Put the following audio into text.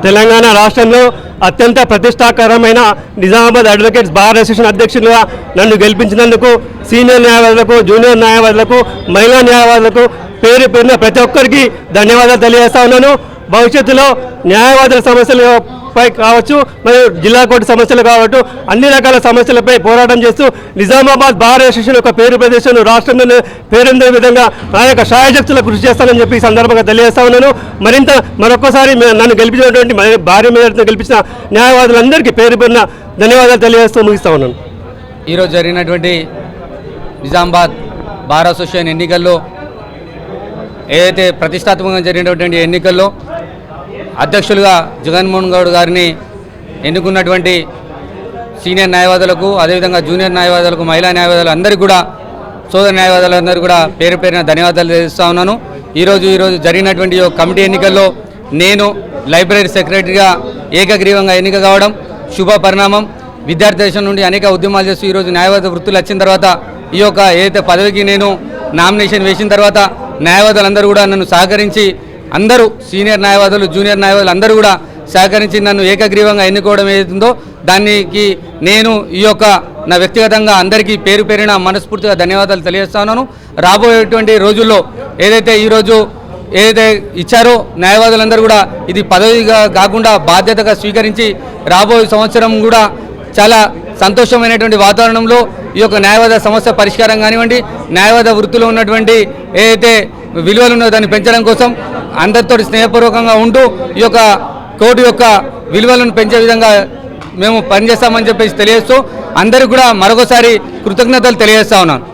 తెలంగాణ రాష్ట్రంలో అత్యంత ప్రతిష్టాకరమైన Nizamabad advocates bar association అధ్యక్షులుగా నన్ను గెలిపించినందుకు సీనియర్ న్యాయవాదులకు, జూనియర్ న్యాయవాదులకు, మహిళా న్యాయవాదులకు పేరు పేరున ప్రతి ఒక్కరికి ధన్యవాదాలు తెలియజేస్తా ఉన్నాను. భవిష్యత్తులో న్యాయవాదుల సమస్యలపై కావచ్చు, మరియు జిల్లా కోర్టు సమస్యలు కావచ్చు, అన్ని రకాల సమస్యలపై పోరాటం చేస్తూ నిజామాబాద్ బార్ అసోసియేషన్ యొక్క పేరు ప్రదేశం రాష్ట్రంలో పేరొందే విధంగా నా యొక్క శాయశక్తుల కృషి చేస్తానని చెప్పి ఈ సందర్భంగా తెలియజేస్తా ఉన్నాను. మరొకసారి నన్ను గెలిపించినటువంటి భార్య మీద గెలిపించిన న్యాయవాదులందరికీ పేరు పేరున ధన్యవాదాలు తెలియజేస్తూ ముగిస్తా ఉన్నాను. ఈరోజు జరిగినటువంటి నిజామాబాద్ బార్ అసోసియేషన్ ఎన్నికల్లో ఏదైతే ప్రతిష్టాత్మకంగా జరిగినటువంటి ఎన్నికల్లో అధ్యక్షులుగా జగన్మోహన్ గౌడ్ గారిని ఎన్నుకున్నటువంటి సీనియర్ న్యాయవాదులకు, అదేవిధంగా జూనియర్ న్యాయవాదులకు, మహిళా న్యాయవాదులు అందరికీ కూడా, సోదర న్యాయవాదులందరూ కూడా పేరు పేరున ధన్యవాదాలు తెలుస్తూ ఉన్నాను. ఈరోజు జరిగినటువంటి కమిటీ ఎన్నికల్లో నేను లైబ్రరీ సెక్రటరీగా ఏకగ్రీవంగా ఎన్నిక కావడం శుభ పరిణామం. విద్యార్థి దేశం నుండి అనేక ఉద్యమాలు చేస్తూ ఈరోజు న్యాయవాద వృత్తులు వచ్చిన తర్వాత ఈ యొక్క ఏదైతే పదవికి నేను నామినేషన్ వేసిన తర్వాత న్యాయవాదులందరూ కూడా నన్ను సహకరించి, అందరూ సీనియర్ న్యాయవాదులు, జూనియర్ న్యాయవాదులు అందరూ కూడా సహకరించి నన్ను ఏకగ్రీవంగా ఎన్నుకోవడం ఏదైతుందో దానికి నేను ఈ యొక్క నా వ్యక్తిగతంగా అందరికీ పేరు పేరిన మనస్ఫూర్తిగా ధన్యవాదాలు తెలియజేస్తున్నాను. రాబోయేటువంటి రోజుల్లో ఏదైతే ఈరోజు ఇచ్చారో న్యాయవాదులందరూ కూడా ఇది పదవిగా కాకుండా బాధ్యతగా స్వీకరించి రాబోయే సంవత్సరం కూడా చాలా సంతోషమైనటువంటి వాతావరణంలో ఈ యొక్క న్యాయవాద సమస్య పరిష్కారం కానివ్వండి, న్యాయవాద వృత్తిలో ఉన్నటువంటి ఏదైతే విలువలు ఉన్నదో దాన్ని పెంచడం కోసం అందరితో స్నేహపూర్వకంగా ఉంటూ ఈ యొక్క కోర్టు యొక్క విలువలను పెంచే విధంగా మేము పనిచేస్తామని చెప్పేసి తెలియజేస్తూ అందరికీ కూడా మరొకసారి కృతజ్ఞతలు తెలియజేస్తా ఉన్నాను.